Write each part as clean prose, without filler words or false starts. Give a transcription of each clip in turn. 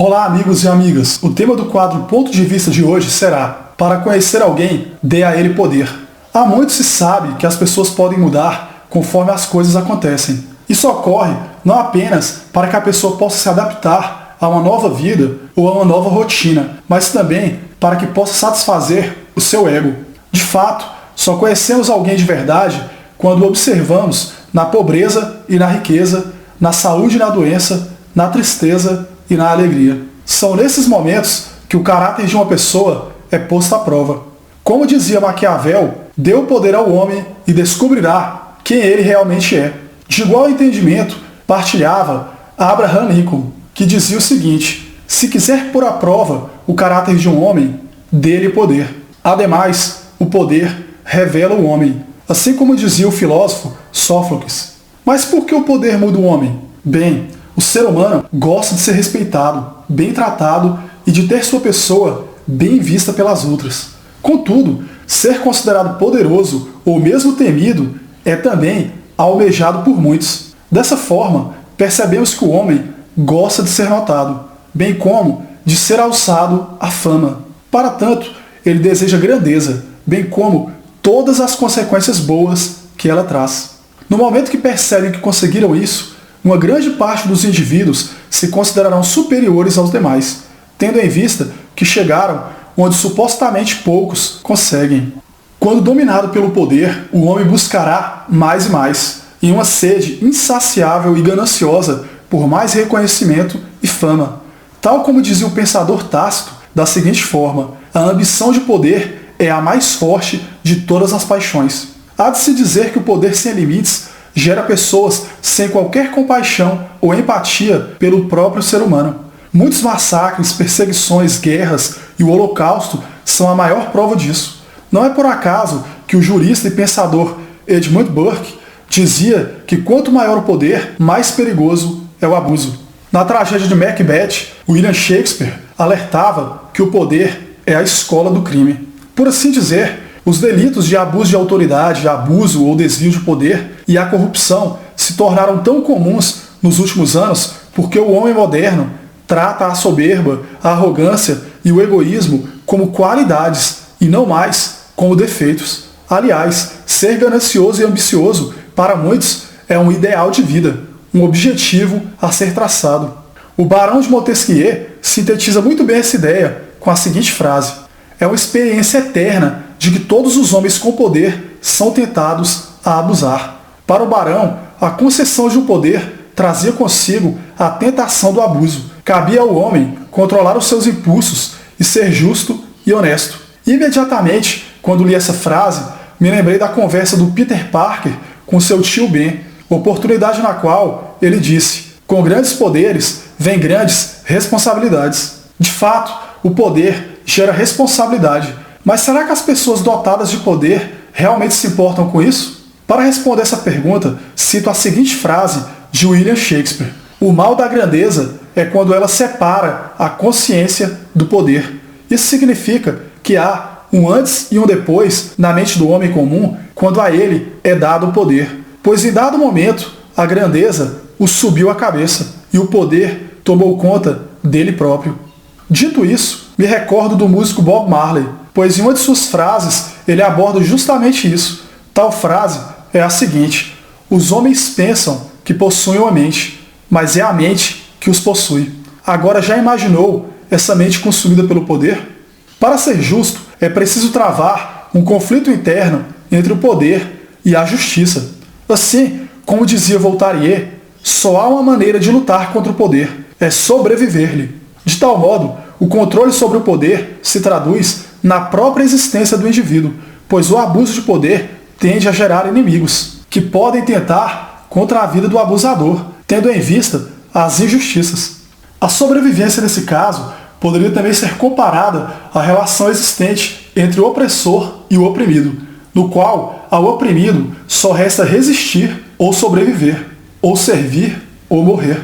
Olá, amigos e amigas. O tema do quadro Ponto de Vista de hoje será: para conhecer alguém, dê a ele poder. Há muito se sabe que as pessoas podem mudar conforme as coisas acontecem. Isso ocorre não apenas para que a pessoa possa se adaptar a uma nova vida ou a uma nova rotina, mas também para que possa satisfazer o seu ego. De fato, só conhecemos alguém de verdade quando o observamos na pobreza e na riqueza, na saúde e na doença, na tristeza e na alegria. São nesses momentos que o caráter de uma pessoa é posto à prova. Como dizia Maquiavel, dê o poder ao homem e descobrirá quem ele realmente é. De igual entendimento, partilhava Abraham Lincoln, que dizia o seguinte: se quiser pôr à prova o caráter de um homem, dê-lhe poder. Ademais, o poder revela o homem, assim como dizia o filósofo Sófocles. Mas por que o poder muda o homem? Bem, o ser humano gosta de ser respeitado, bem tratado e de ter sua pessoa bem vista pelas outras. Contudo, ser considerado poderoso ou mesmo temido é também almejado por muitos. Dessa forma, percebemos que o homem gosta de ser notado, bem como de ser alçado à fama. Para tanto, ele deseja grandeza, bem como todas as consequências boas que ela traz. No momento que percebem que conseguiram isso, uma grande parte dos indivíduos se considerarão superiores aos demais, tendo em vista que chegaram onde supostamente poucos conseguem. Quando dominado pelo poder, o homem buscará mais e mais, em uma sede insaciável e gananciosa por mais reconhecimento e fama. Tal como dizia o pensador Tácito, da seguinte forma: a ambição de poder é a mais forte de todas as paixões. Há de se dizer que o poder sem limites gera pessoas sem qualquer compaixão ou empatia pelo próprio ser humano. Muitos massacres, perseguições, guerras e o Holocausto são a maior prova disso. Não é por acaso que o jurista e pensador Edmund Burke dizia que quanto maior o poder, mais perigoso é o abuso. Na tragédia de Macbeth, William Shakespeare alertava que o poder é a escola do crime. Por assim dizer, os delitos de abuso de autoridade, abuso ou desvio de poder e a corrupção se tornaram tão comuns nos últimos anos porque o homem moderno trata a soberba, a arrogância e o egoísmo como qualidades e não mais como defeitos. Aliás, ser ganancioso e ambicioso para muitos é um ideal de vida, um objetivo a ser traçado. O Barão de Montesquieu sintetiza muito bem essa ideia com a seguinte frase: é uma experiência eterna de que todos os homens com poder são tentados a abusar. Para o barão, a concessão de um poder trazia consigo a tentação do abuso. Cabia ao homem controlar os seus impulsos e ser justo e honesto. Imediatamente, quando li essa frase, me lembrei da conversa do Peter Parker com seu tio Ben, oportunidade na qual ele disse: com grandes poderes vem grandes responsabilidades. De fato, o poder gera responsabilidade. Mas será que as pessoas dotadas de poder realmente se importam com isso? Para responder essa pergunta, cito a seguinte frase de William Shakespeare: o mal da grandeza é quando ela separa a consciência do poder. Isso significa que há um antes e um depois na mente do homem comum quando a ele é dado o poder. Pois em dado momento, a grandeza o subiu à cabeça e o poder tomou conta dele próprio. Dito isso, me recordo do músico Bob Marley, pois em uma de suas frases ele aborda justamente isso. Tal frase é a seguinte: os homens pensam que possuem uma mente, mas é a mente que os possui. Agora, já imaginou essa mente consumida pelo poder? Para ser justo, é preciso travar um conflito interno entre o poder e a justiça. Assim, como dizia Voltaire, só há uma maneira de lutar contra o poder: é sobreviver-lhe. De tal modo, o controle sobre o poder se traduz na própria existência do indivíduo, pois o abuso de poder tende a gerar inimigos, que podem tentar contra a vida do abusador, tendo em vista as injustiças. A sobrevivência nesse caso poderia também ser comparada à relação existente entre o opressor e o oprimido, no qual ao oprimido só resta resistir ou sobreviver, ou servir ou morrer,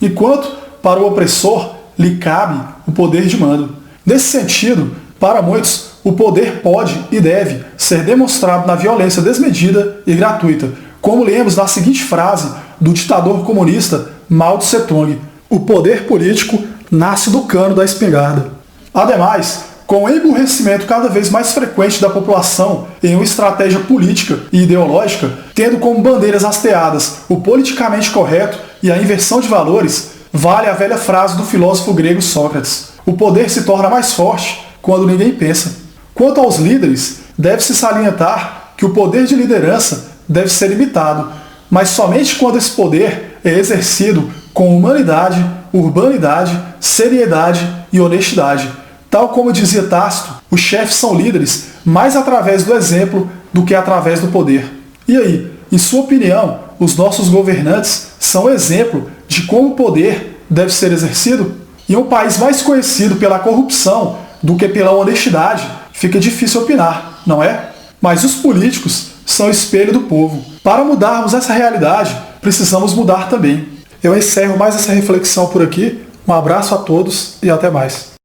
enquanto para o opressor lhe cabe o poder de mando. Nesse sentido, para muitos, o poder pode e deve ser demonstrado na violência desmedida e gratuita, como lemos na seguinte frase do ditador comunista Mao Tse-tung: o poder político nasce do cano da espingarda. Ademais, com o emburrecimento cada vez mais frequente da população em uma estratégia política e ideológica, tendo como bandeiras hasteadas o politicamente correto e a inversão de valores, vale a velha frase do filósofo grego Sócrates: o poder se torna mais forte quando ninguém pensa. Quanto aos líderes, deve-se salientar que o poder de liderança deve ser limitado, mas somente quando esse poder é exercido com humanidade, urbanidade, seriedade e honestidade. Tal como dizia Tácito, os chefes são líderes mais através do exemplo do que através do poder. E aí, em sua opinião, os nossos governantes são exemplo de como o poder deve ser exercido? Em um país mais conhecido pela corrupção do que pela honestidade, fica difícil opinar, não é? Mas os políticos são o espelho do povo. Para mudarmos essa realidade, precisamos mudar também. Eu encerro mais essa reflexão por aqui. Um abraço a todos e até mais.